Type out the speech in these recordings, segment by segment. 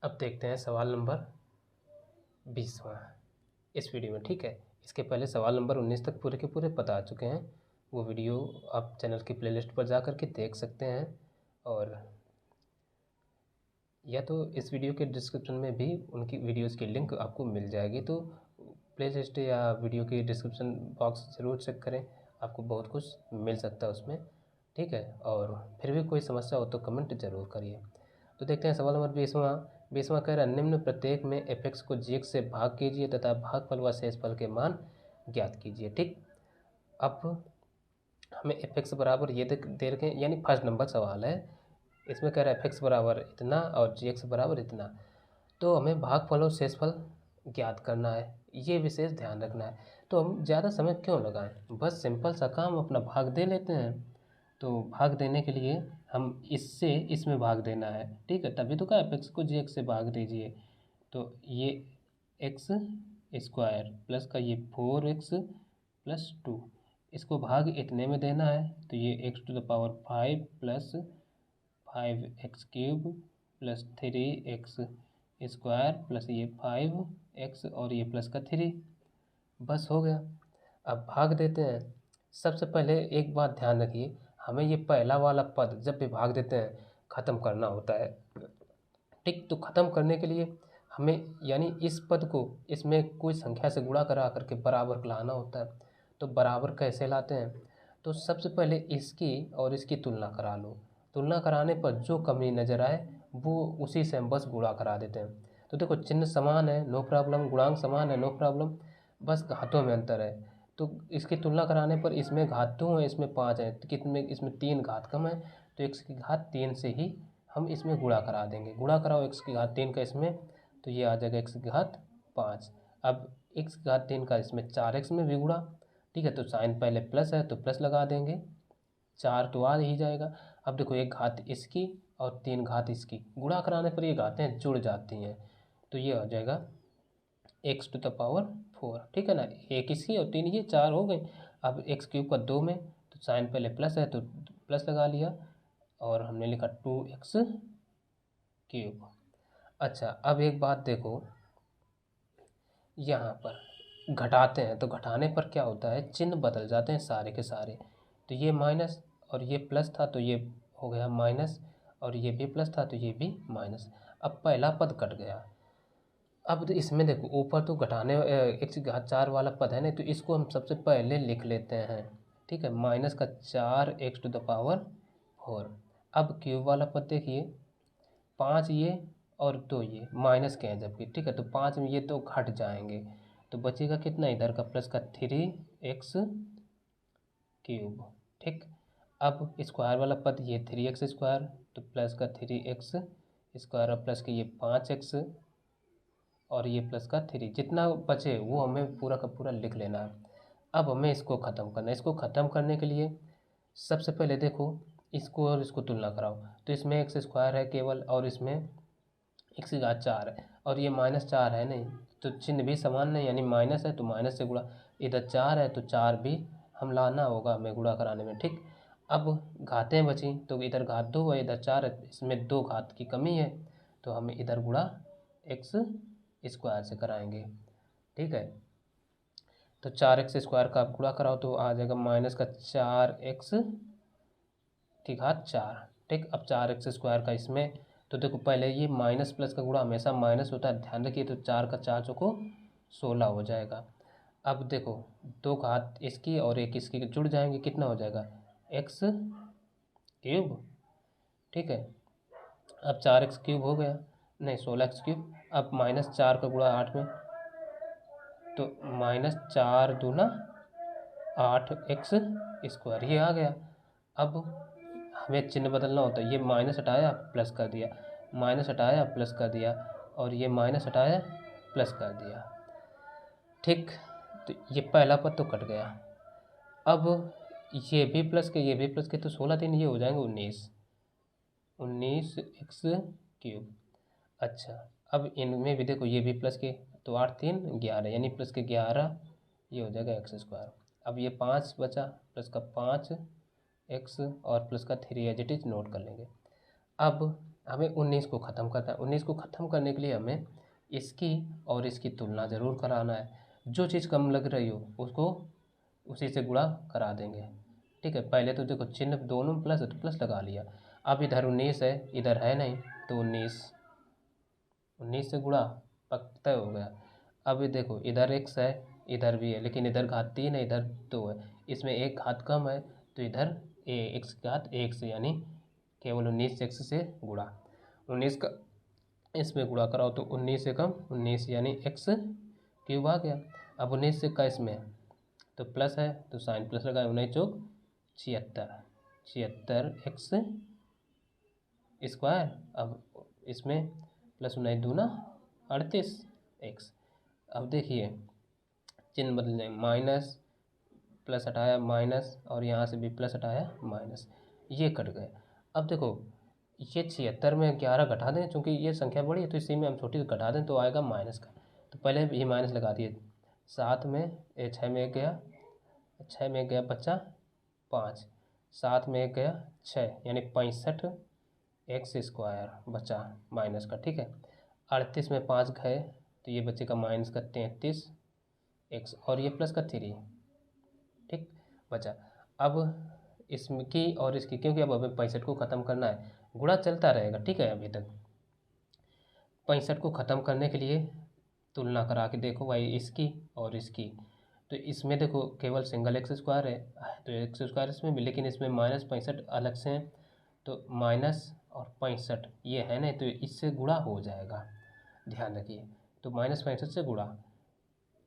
अब देखते हैं सवाल नंबर 20वां इस वीडियो में। ठीक है, इसके पहले सवाल नंबर 19 तक पूरे के पूरे पता आ चुके हैं। वो वीडियो आप चैनल की प्लेलिस्ट पर जा कर के देख सकते हैं, और या तो इस वीडियो के डिस्क्रिप्शन में भी उनकी वीडियोस की लिंक आपको मिल जाएगी। तो प्लेलिस्ट या वीडियो की डिस्क्रिप्शन बॉक्स ज़रूर चेक करें, आपको बहुत कुछ मिल सकता है उसमें। ठीक है, और फिर भी कोई समस्या हो तो कमेंट ज़रूर करिए। तो देखते हैं सवाल नंबर 20वां कह रहा है, निम्न प्रत्येक में एफ को जी से भाग कीजिए तथा भागफल व शेषफल के मान ज्ञात कीजिए। ठीक, अब हमें एफ बराबर ये दे रखे हैं, यानी फर्स्ट नंबर सवाल है। इसमें कह रहा है एफ बराबर इतना और जी बराबर इतना। तो हमें भागफल और शेषफल ज्ञात करना है, ये विशेष ध्यान रखना है। तो हम ज़्यादा समय क्यों लगाएं, बस सिंपल सा काम, अपना भाग दे लेते हैं। तो भाग देने के लिए हम इससे इसमें भाग देना है। ठीक है, तभी तो कहा एफ को जी से भाग दीजिए। तो ये एक्स स्क्वायर प्लस का ये 4x+2, इसको भाग इतने में देना है। तो ये x⁵ plus 5x³ plus 3x² plus ये 5x और ये प्लस का 3, बस हो गया। अब भाग देते हैं। सबसे पहले एक बात ध्यान रखिए, हमें ये पहला वाला पद जब भी भाग देते हैं ख़त्म करना होता है। ठीक, तो ख़त्म करने के लिए हमें यानी इस पद को इसमें कोई संख्या से गुणा करा करके बराबर लाना होता है। तो बराबर कैसे लाते हैं, तो सबसे पहले इसकी और इसकी तुलना करा लो। तुलना कराने पर जो कमी नज़र आए वो उसी से हम बस गुणा करा देते हैं। तो देखो, चिन्ह समान है, नो प्रॉब्लम, गुणांक समान है, नो प्रॉब्लम, बस घातों में अंतर है। तो इसकी तुलना कराने पर इसमें घात 2 है, इसमें 5 है, तो कितने, इसमें 3 घात कम है, तो x की घात 3 से ही हम इसमें गुणा करा देंगे। गुणा कराओ x की घात 3 का इसमें, तो ये आ जाएगा x की घात 5। अब x की घात 3 का इसमें 4x में भी गुणा। ठीक है, तो साइन पहले प्लस है तो प्लस लगा देंगे, 4 तो आ ही जाएगा। अब देखो, एक घात इसकी और 3 घात इसकी, गुणा कराने पर ये घातें जुड़ जाती हैं। तो ये आ जाएगा x⁴। ठीक है ना, एक इसकी और 3 ये 4 हो गए। अब x³ का 2 में, तो साइन पहले प्लस है तो प्लस लगा लिया, और हमने लिखा 2x³। अच्छा, अब एक बात देखो, यहाँ पर घटाते हैं तो घटाने पर क्या होता है, चिन्ह बदल जाते हैं सारे के सारे। तो ये माइनस और ये प्लस था तो ये हो गया माइनस, और ये भी प्लस था तो ये भी माइनस। अब पहला पद कट गया। अब तो इसमें देखो, ऊपर तो घटाने x की घात 4 वाला पद है नहीं, तो इसको हम सबसे पहले लिख लेते हैं। ठीक है, माइनस का 4x⁴। अब क्यूब वाला पद देखिए, 5 ये और 2 ये माइनस के हैं जबकि। ठीक है, तो 5 में ये तो घट जाएंगे, तो बचेगा कितना इधर का, प्लस का 3x³। ठीक, अब स्क्वायर वाला पद ये 3x², तो प्लस का 3x² और प्लस के ये 5x और ये प्लस का 3, जितना बचे वो हमें पूरा का पूरा लिख लेना है। अब हमें इसको ख़त्म करना है। इसको ख़त्म करने के लिए सबसे पहले देखो, इसको और इसको तुलना कराओ, तो इसमें x² है केवल, और इसमें x की घात 4 है, और ये -4 है नहीं, तो चिन्ह भी समान नहीं, यानी माइनस है तो माइनस से गुणा। इधर 4 है तो 4 भी हम लाना होगा हमें गुणा कराने में। ठीक, अब घातें बची, तो इधर घात 2 है, इधर 4 है, इसमें 2 घात की कमी है, तो हमें इधर गुणा x² से कराएंगे। ठीक है, तो 4x² का आप गुणा कराओ तो आ जाएगा माइनस का 4x की घात 4। ठीक, अब 4x² का इसमें, तो देखो पहले ये माइनस प्लस का गुणा हमेशा माइनस होता है, ध्यान रखिए। तो 4 का 4 चौको 16 हो जाएगा। अब देखो, 2 घात इसकी और एक इसकी जुड़ जाएंगे, कितना हो जाएगा x³। ठीक है, अब 4x³ हो गया, नहीं 16x³। अब -4 का गुणा 8 में, तो -4 दूना 8x², ये आ गया। अब हमें चिन्ह बदलना होता है, ये माइनस हटाया प्लस कर दिया, माइनस हटाया प्लस कर दिया, और ये माइनस हटाया प्लस कर दिया। ठीक, तो ये पहला पद तो कट गया। अब ये भी प्लस के तो 16 3 ये हो जाएंगे 19x³। अच्छा, अब इनमें भी देखो, ये भी प्लस के, तो 8 3 11, यानी प्लस के 11, ये हो जाएगा x²। अब ये 5 बचा, प्लस का 5x और प्लस का 3 एज इट इज नोट कर लेंगे। अब हमें 19 को ख़त्म करना है। 19 को ख़त्म करने के लिए हमें इसकी और इसकी तुलना ज़रूर कराना है। जो चीज़ कम लग रही हो उसको उसी से गुणा करा देंगे। ठीक है, पहले तो देखो चिन्ह दोनों प्लस है तो प्लस लगा लिया। अब इधर 19 है, इधर है नहीं, तो 19 से गुणा पक्का हो गया। अब ये देखो इधर x है, इधर भी है, लेकिन इधर घात 3 है, इधर 2 है, इसमें एक घात कम है, तो इधर x की घात 1 से, यानी केवल 19 x से गुणा। 19 का इसमें गुणा कराओ तो 19 से कम 19, यानी x क्यूब आ गया। अब 19 से का इसमें तो प्लस है तो साइन प्लस लगाए, 19 चौक 76, 76 x स्क्वायर। अब इसमें प्लस 19 दूना 38 x। अब देखिए चिन्ह बदल जाए, माइनस प्लस हटाया माइनस, और यहाँ से भी प्लस हटाया माइनस, ये कट गए। अब देखो ये 76 में 11 घटा दें, क्योंकि ये संख्या बड़ी है तो इसी में हम छोटी घटा दें तो आएगा माइनस का। तो पहले ये माइनस लगा दिए, 7 में 6 में 1 गया, 6 में 1 गया बच्चा 5, 7 में 1 गया 6, यानी 65 x स्क्वायर बचा माइनस का। ठीक है, 38 में 5 गए तो ये बचेगा माइनस का 33 x, और ये प्लस का 3, ठीक बचा। अब इसमें की और इसकी, क्योंकि अब हमें 65 को ख़त्म करना है, गुणा चलता रहेगा। ठीक है, अभी तक 65 को ख़त्म करने के लिए तुलना करा के देखो भाई इसकी और इसकी, तो इसमें देखो केवल सिंगल एक्स स्क्वायर है तो एक्स स्क्वायर इसमें भी, लेकिन इसमें माइनस 65 अलग से हैं, तो माइनस और 65 ये है नहीं, तो इससे गुणा हो जाएगा, ध्यान रखिए। तो माइनस 65 से गुणा,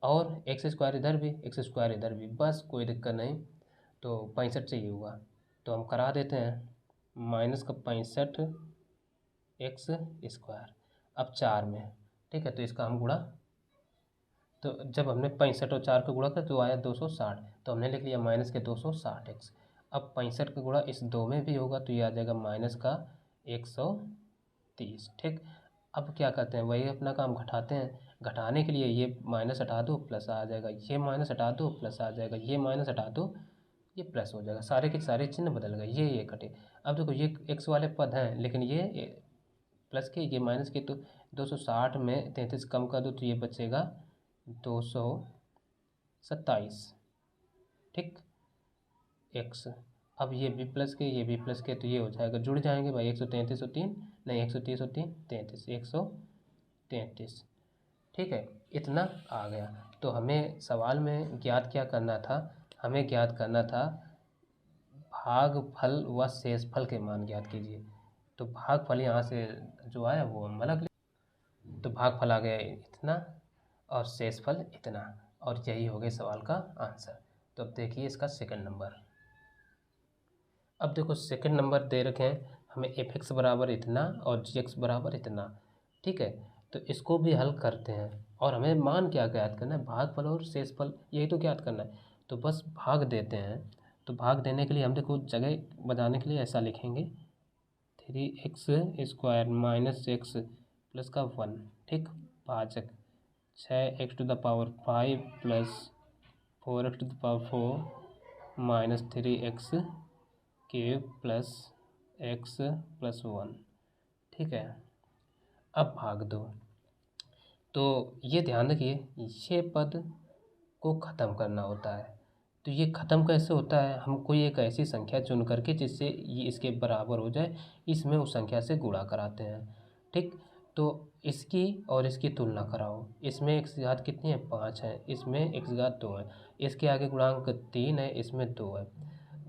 और एक्स स्क्वायर इधर भी, एक्स स्क्वायर इधर भी, बस कोई दिक्कत नहीं। तो 65 से ये हुआ, तो हम करा देते हैं माइनस का 65 एक्स स्क्वायर, अब 4 में। ठीक है, तो इसका हम गुणा, तो जब हमने 65 और 4 का गुणा कर तो आया 260, तो हमने लिख लिया माइनस के 260 एक्स। अब 65 का गुणा इस 2 में भी होगा तो ये आ जाएगा माइनस का 130। ठीक, अब क्या करते हैं, वही अपना काम घटाते हैं। घटाने के लिए ये माइनस हटा दो प्लस आ जाएगा, ये माइनस हटा दो प्लस आ जाएगा, ये माइनस हटा दो ये प्लस हो जाएगा, सारे के सारे चिन्ह बदल गए, ये कटे। अब देखो ये एक्स वाले पद हैं, लेकिन ये प्लस के ये माइनस के, तो 260 में 33 कम कर दो तो ये बचेगा 227। ठीक, एक्स। अब ये भी प्लस के ये भी प्लस के, तो ये हो जाएगा, जुड़ जाएंगे भाई, 133 और 3 नहीं, 130 और 3 33, 133। ठीक है, इतना आ गया। तो हमें सवाल में ज्ञात क्या करना था, हमें ज्ञात करना था भागफल व शेषफल के मान ज्ञात कीजिए। तो भागफल यहाँ से जो आया वो हम अलग ले, तो भागफल आ गया इतना और शेषफल इतना, और यही हो गया सवाल का आंसर। तो अब देखिए इसका सेकंड नंबर। अब देखो सेकंड नंबर दे रखे हैं हमें, एफ एक्स बराबर इतना और जी एक्स बराबर इतना। ठीक है, तो इसको भी हल करते हैं, और हमें मान क्या ज्ञात करना है, भागफल और शेषफल, यही तो ज्ञात करना है। तो बस भाग देते हैं, तो भाग देने के लिए हम देखो जगह बनाने के लिए ऐसा लिखेंगे, 3x square minus x plus का 1, ठीक, भाजक 6x to the power 5 plus 4x to the power 4 minus 3x cube plus x plus 1। ठीक है, अब भाग दो, तो ये ध्यान रखिए ये पद को ख़त्म करना होता है। तो ये ख़त्म कैसे होता है, हम कोई एक ऐसी संख्या चुन करके जिससे ये इसके बराबर हो जाए, इसमें उस संख्या से गुणा कराते हैं। ठीक, तो इसकी और इसकी तुलना कराओ, इसमें x की घात कितनी है 5 है, इसमें x की घात 2 है, इसके आगे गुणांक 3 है, इसमें 2 है।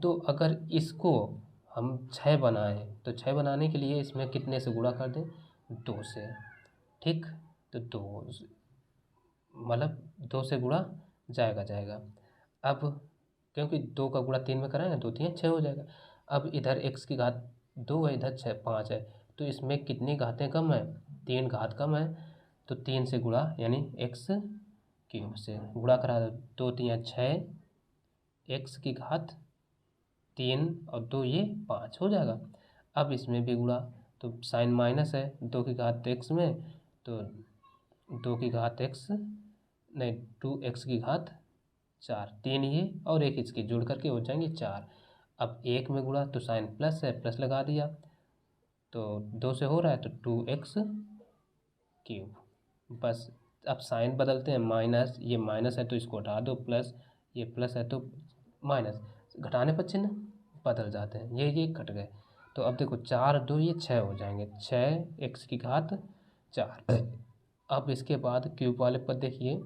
तो अगर इसको हम 6 बनाएं तो 6 बनाने के लिए इसमें कितने से गुणा कर दें, 2 से। ठीक, तो 2 मतलब 2 से गुणा जाएगा। अब क्योंकि 2 का गुणा 3 में कराएंगे, 2 3 6 हो जाएगा। अब इधर x की घात 2 है, इधर 6 5 है, तो इसमें कितनी घातें कम है, 3 घात कम है, तो 3 से गुणा, यानी x क्यूब से गुणा करा दो, 2 3 6, x की घात 3 और 2 ये 5 हो जाएगा। अब इसमें भी गुणा, तो साइन माइनस है, 2 की घात x में, तो 2 की घात x नहीं 2x की घात 4, 3 ये और 1 इसकी जुड़ करके हो जाएंगे 4। अब 1 में गुणा तो साइन प्लस है, प्लस लगा दिया, तो 2 से हो रहा है तो 2x क्यूब। बस अब साइन बदलते हैं, माइनस, ये माइनस है तो इसको हटा दो, प्लस, ये प्लस है तो माइनस, घटाने पर चिन्ह बदल जाते हैं, ये कट गए। तो अब देखो 4 2 ये 6 हो जाएंगे, 6x की घात 4। अब इसके बाद क्यूब वाले पद देखिए,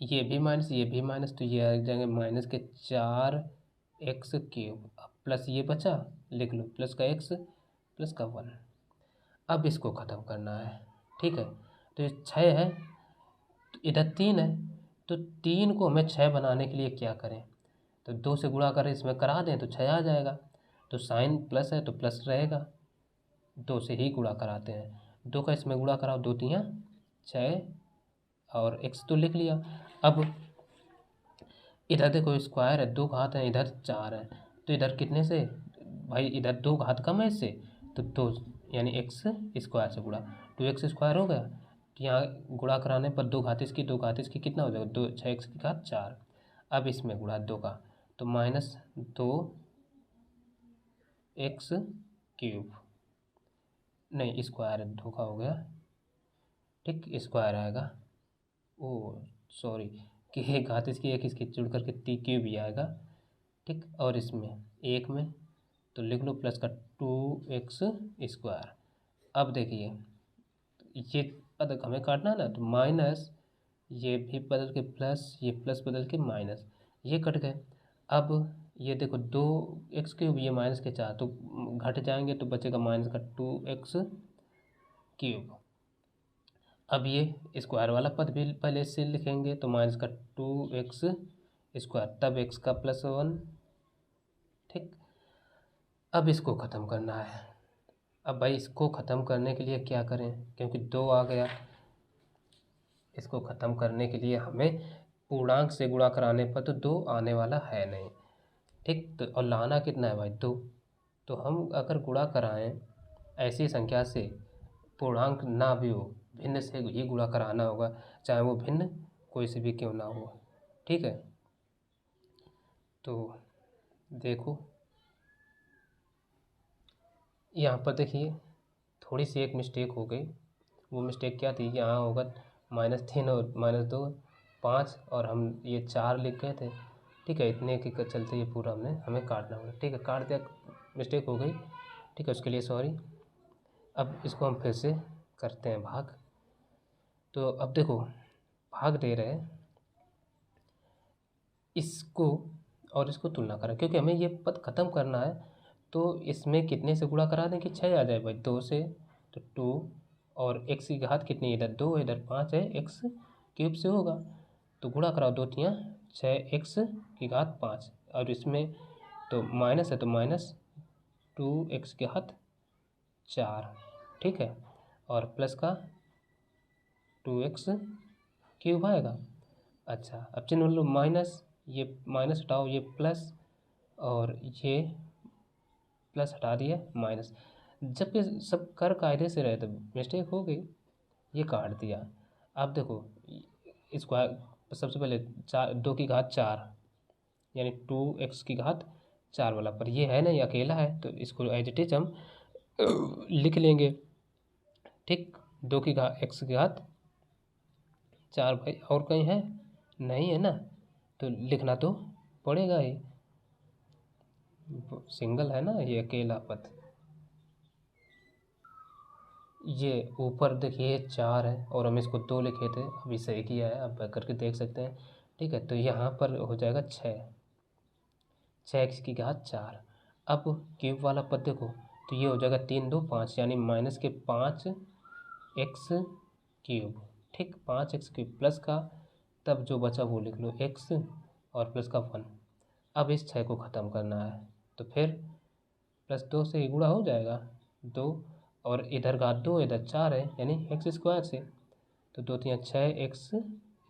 ये भी माइनस, ये भी माइनस, तो ये आ जाएंगे माइनस के 4x क्यूब। अब प्लस ये बचा, लिख लो प्लस का x प्लस का 1। अब इसको ख़त्म करना है, ठीक है। तो ये 6 है, तो इधर 3 है, तो 3 को हमें 6 बनाने के लिए क्या करें, तो 2 से गुणा करें, इसमें करा दें तो 6 आ जाएगा। तो साइन प्लस है तो प्लस रहेगा, 2 से ही गुणा कराते हैं, 2 का इसमें गुणा कराओ, 2 तियाँ 6 और x तो लिख लिया। अब इधर देखो स्क्वायर है, 2 घात है, इधर 4 है, तो इधर कितने से भाई, इधर 2 घात कम है इससे, तो 2 यानी x स्क्वायर से गुणा, 2x स्क्वायर हो गया। तो यहाँ गुणा कराने पर 2 घात इसकी 2 घात इसकी कितना हो जाएगा, 2 6x की घात 4। अब इसमें गुणा 2 का, तो माइनस 2x क्यूब, नहीं स्क्वायर 2 का हो गया, ठीक, स्क्वायर आएगा, ओ सॉरी, कि एक घात इसकी एक इसकी जुड़ करके क्यूब ही आएगा, ठीक। और इसमें एक में तो लिख लो प्लस का 2x स्क्वायर। अब देखिए ये पद हमें काटना है ना, तो माइनस, ये भी बदल के प्लस, ये प्लस बदल के माइनस, ये कट गए। अब ये देखो 2x क्यूब, ये माइनस के 4 तो घट जाएंगे, तो बचेगा माइनस का 2x क्यूब। अब ये स्क्वायर वाला पद भी पहले से लिखेंगे, तो माइनस का 2x स्क्वायर, तब x का प्लस 1, ठीक। अब इसको ख़त्म करना है। अब भाई इसको ख़त्म करने के लिए क्या करें, क्योंकि 2 आ गया, इसको ख़त्म करने के लिए हमें पूर्णांक से गुणा कराने पर तो 2 आने वाला है नहीं, ठीक। तो और लाना कितना है भाई, 2। तो हम अगर गुणा कराएं ऐसी संख्या से, पूर्णांक ना भी हो, भिन्न से ही गुणा कराना होगा, चाहे वो भिन्न कोई से भी क्यों ना हो, ठीक है। तो देखो यहाँ पर देखिए थोड़ी सी एक मिस्टेक हो गई, वो मिस्टेक क्या थी, यहाँ होगा -3 और -2 5, और हम ये 4 लिख गए थे, ठीक है। इतने के चलते ये पूरा हमें काटना होगा, ठीक है, काट दिया, मिस्टेक हो गई, ठीक है, उसके लिए सॉरी। अब इसको हम फिर से करते हैं भाग। तो अब देखो भाग दे रहे हैं, इसको और इसको तुलना करें, क्योंकि हमें ये पद ख़त्म करना है। तो इसमें कितने से गुणा करा दें कि 6 आ जाए भाई, 2 से, तो 2, और x की घात कितनी, इधर 2 इधर 5 है, x क्यूब से होगा, तो गुणा कराओ, 2 तियाँ 6x की घात 5, और इसमें तो माइनस है तो माइनस 2x की घात 4, ठीक है, और प्लस का 2x क्यूब आएगा। अच्छा अब चिन्ह लो माइनस, ये माइनस हटाओ, ये प्लस, और ये प्लस हटा दिया माइनस, जबकि सब कर कायदे से रहे तो मिस्टेक हो गई, ये काट दिया। अब देखो स्क्वायर, सबसे पहले 4 2 की घात 4 यानी 2x की घात 4 वाला, पर ये है नहीं, अकेला है, तो इसको एज इट इज हम लिख लेंगे, ठीक। 2 की घात x की घात 4 भाई, और कहीं है नहीं है ना, तो लिखना तो पड़ेगा ही, सिंगल है ना ये अकेला पद। ये ऊपर देखिए 4 है और हम इसको 2 लिखे थे, अभी सही किया है, अब करके देख सकते हैं, ठीक है। तो यहाँ पर हो जाएगा 6x की घात 4। अब क्यूब वाला पद देखो, तो ये हो जाएगा 3 2 5 यानी माइनस के 5x क्यूब, ठीक, 5x क्यूब प्लस का, तब जो बचा वो लिख लो x और प्लस का 1। अब इस 6 को ख़त्म करना है, तो फिर प्लस 2 से ही गुणा हो जाएगा, 2, और इधर घात 2 इधर 4 है यानी एक्स स्क्वायर से, तो 2 तियाँ 6x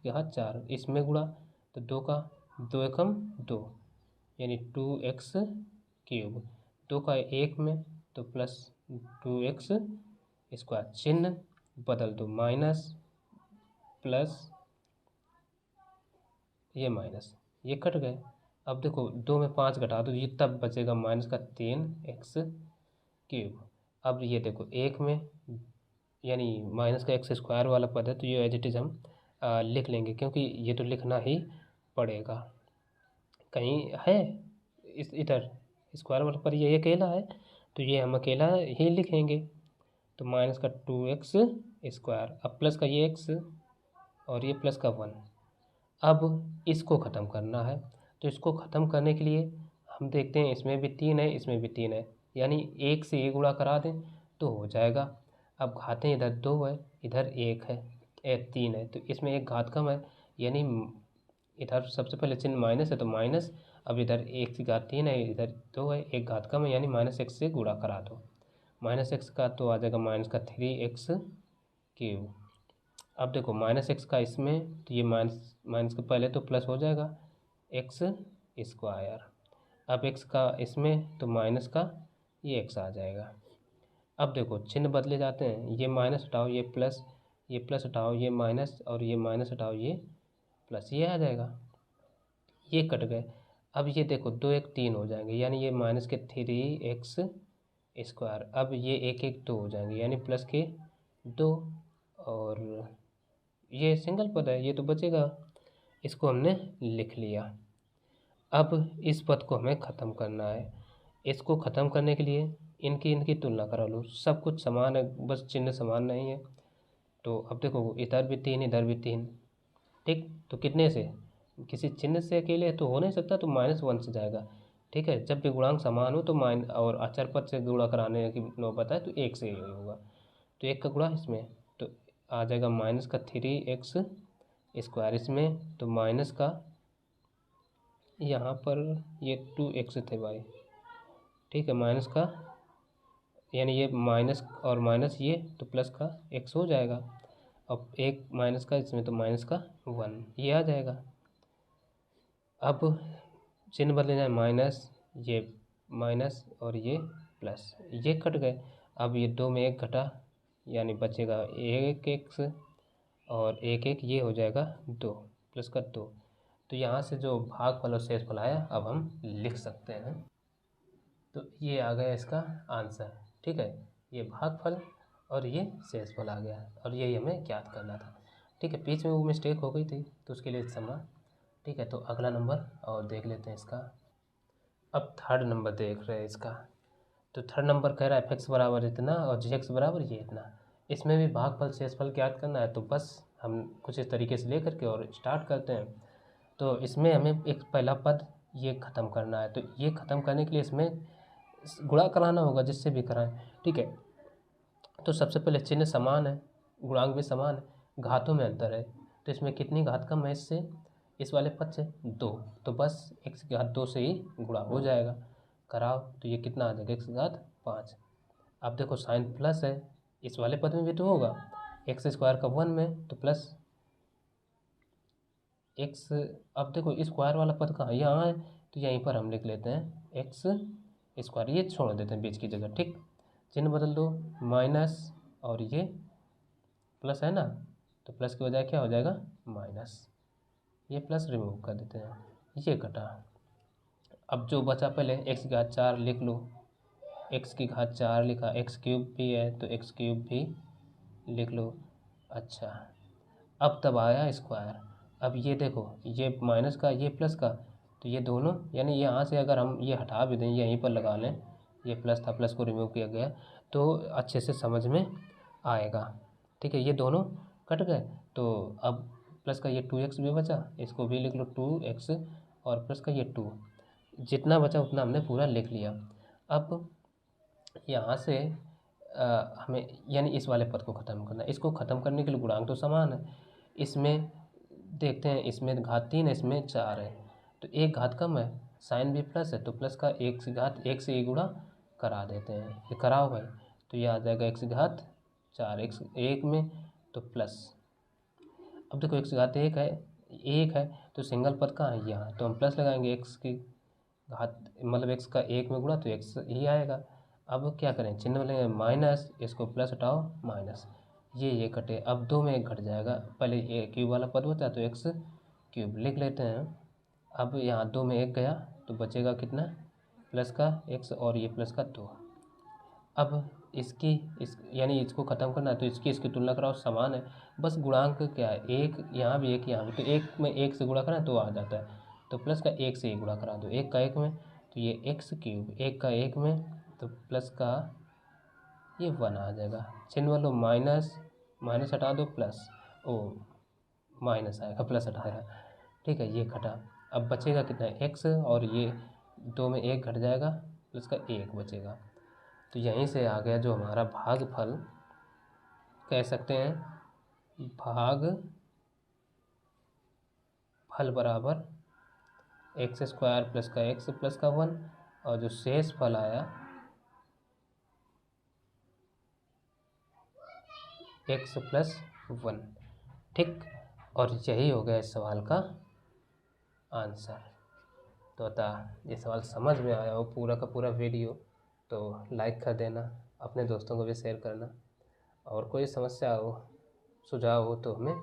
के घात 4, इसमें गुणा, तो 2 का 2 एकम 2 यानी 2x क्यूब, 2 का 1 में तो प्लस 2x स्क्वायर, चिन्ह बदल दो, माइनस प्लस, ये माइनस, ये कट गए। अब देखो 2 में 5 घटा दो, ये तब बचेगा माइनस का 3x क्यूब, अब ये देखो एक में यानी माइनस का एक्स स्क्वायर वाला पद है तो ये एज इट इज़ हम लिख लेंगे, क्योंकि ये तो लिखना ही पड़ेगा। कहीं है इस इधर स्क्वायर वाला पर ये अकेला है तो ये हम अकेला ही लिखेंगे। तो माइनस का 2x स्क्वायर, अब प्लस का ये x और ये प्लस का 1। अब इसको ख़त्म करना है, तो इसको ख़त्म करने के लिए हम देखते हैं इसमें भी 3 है इसमें भी 3 है, यानी 1 से ये गुणा करा दें तो हो जाएगा। अब घातें इधर 2 है इधर 1 है 3 है, तो इसमें एक घात कम है, यानी इधर सबसे पहले चिन्ह माइनस है तो माइनस। अब इधर 1 की घात 3 है इधर 2 है, एक घात कम है, यानी -x से गुणा करा दो। -x का तो आ जाएगा माइनस का 3x³। अब देखो -x का इसमें तो ये माइनस के पहले तो प्लस हो जाएगा x²। अब x का इसमें तो माइनस का ये x आ जाएगा। अब देखो चिन्ह बदले जाते हैं, ये माइनस हटाओ ये प्लस हटाओ ये माइनस और ये माइनस हटाओ ये प्लस, ये आ जाएगा, ये कट गए। अब ये देखो 2 1 3 हो जाएंगे, यानी ये माइनस के 3x²। अब ये 1 1 2 हो जाएंगे, यानी प्लस के 2, और ये सिंगल पद है ये तो बचेगा, इसको हमने लिख लिया। अब इस पद को हमें ख़त्म करना है। इसको ख़त्म करने के लिए इनकी तुलना करा लो, सब कुछ समान है बस चिन्ह समान नहीं है। तो अब देखो इधर भी 3 इधर भी 3, ठीक, तो कितने से, किसी चिन्ह से अकेले तो हो नहीं सकता, तो -1 से जाएगा। ठीक है, जब भी गुणांक समान हो तो और अचर पद से गुणा कराने की नौबत है तो 1 से ही होगा, तो 1 का गुणा इसमें तो आ जाएगा माइनस का 3x²। इसमें तो माइनस का यहाँ पर ये 2x थे भाई, ठीक है, माइनस का यानी ये माइनस और माइनस ये तो प्लस का x हो जाएगा। अब एक माइनस का इसमें तो माइनस का 1 ये आ जाएगा। अब चिन्ह बदले जाए, ये माइनस और ये प्लस, ये कट गए। अब ये 2 में 1 घटा यानी बचेगा 1x और 1 1 ये हो जाएगा 2 प्लस का 2। तो यहाँ से जो भागफल और शेषफल आया अब हम लिख सकते हैं। तो ये आ गया इसका आंसर, ठीक है, ये भागफल और ये शेषफल आ गया और यही हमें ज्ञात करना था। ठीक है, बीच में वो मिस्टेक हो गई थी तो उसके लिए क्षमा। ठीक है, तो अगला नंबर और देख लेते हैं इसका। अब थर्ड नंबर देख रहे हैं इसका। तो थर्ड नंबर कह रहा है f(x) बराबर इतना और g(x) बराबर ये इतना। इसमें भी भागफल शेषफल ज्ञात करना है, तो बस हम कुछ इस तरीके से ले करके और स्टार्ट करते हैं। तो इसमें हमें एक पहला पद ये ख़त्म करना है, तो ये ख़त्म करने के लिए इसमें गुणा कराना होगा जिससे भी कराएं। ठीक है, तो सबसे पहले चिन्ह समान है, गुणांक भी समान है, घातों में अंतर है, तो इसमें कितनी घात कम है इससे, इस वाले पद से 2, तो बस x की घात 2 से ही गुणा हो जाएगा। कराओ तो ये कितना आ जाएगा x की घात 5। अब देखो साइन प्लस है, इस वाले पद में भी तो होगा, x² का 1 में तो प्लस x। अब देखो स्क्वायर वाला पद कहाँ, यहाँ है, तो यहीं पर हम लिख लेते हैं x², ये छोड़ देते हैं बीच की जगह। ठीक, चिन्ह बदल दो, माइनस और ये प्लस है ना, तो प्लस की बजाय क्या हो जाएगा माइनस, ये प्लस रिमूव कर देते हैं, ये कटा। अब जो बचा पहले x की घात 4 लिख लो, x की घात 4 लिखा, x³ भी है तो x³ भी लिख लो। अच्छा, अब तब आया स्क्वायर। अब ये देखो ये माइनस का ये प्लस का, तो ये दोनों यानी यहाँ से अगर हम ये हटा भी दें यहीं पर लगा लें, ये प्लस था प्लस को रिमूव किया गया तो अच्छे से समझ में आएगा। ठीक है, ये दोनों कट गए, तो अब प्लस का ये 2x भी बचा, इसको भी लिख लो 2x और प्लस का ये 2, जितना बचा उतना हमने पूरा लिख लिया। अब यहाँ से हमें यानी इस वाले पद को ख़त्म करना है। इसको ख़त्म करने के लिए गुणांक तो समान है, इसमें देखते हैं, इसमें घात 3 है इसमें 4 है, तो एक घात कम है, साइन भी प्लस है तो प्लस का 1 की घात 1 से ही गुणा करा देते हैं, ये कराओ भाई, तो ये आ जाएगा 1 की घात 4, 1 में तो प्लस। अब देखो 1 की घात 1 है तो सिंगल पद कहाँ है यहाँ, तो हम प्लस लगाएंगे, x की घात मतलब x का 1 में गुणा तो x ही आएगा। अब क्या करें, चिन्ह लेंगे माइनस, इसको प्लस हटाओ माइनस, ये कटे, अब 2 में 1 घट जाएगा, पहले ये क्यूब वाला पद होता है तो x³ लिख लेते हैं। अब यहाँ 2 में 1 गया तो बचेगा कितना, प्लस का x और ये प्लस का 2। अब इसकी यानी इसको ख़त्म करना है तो इसकी तुलना कराओ, समान है। बस गुणांक क्या है, एक यहाँ भी एक यहाँ भी, तो एक में एक से गुणा करा तो आ जाता है, तो प्लस का एक से ही गुणा करा दो, एक का एक में तो ये एक्स क्यूब, एक का एक में तो प्लस का ये 1 आ जाएगा। चिन्ह वालों माइनस माइनस हटा दो, प्लस ओ माइनस आएगा, प्लस हटाएगा, ठीक है। ये घटा, अब बचेगा कितना, एक्स, और ये 2 में 1 घट जाएगा, प्लस का 1 बचेगा। तो यहीं से आ गया जो हमारा भागफल, कह सकते हैं भागफल बराबर एक्स स्क्वायर प्लस का एक्स प्लस का 1, और जो शेष फल आया एक्स प्लस 1, ठीक। और यही हो गया इस सवाल का आंसर। तो बता, ये सवाल समझ में आया हो पूरा का पूरा वीडियो तो लाइक कर देना, अपने दोस्तों को भी शेयर करना, और कोई समस्या हो, सुझाव हो तो हमें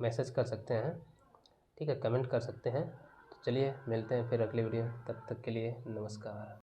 मैसेज कर सकते हैं, ठीक है, कमेंट कर सकते हैं। तो चलिए मिलते हैं फिर अगली वीडियो, तब तक के लिए नमस्कार।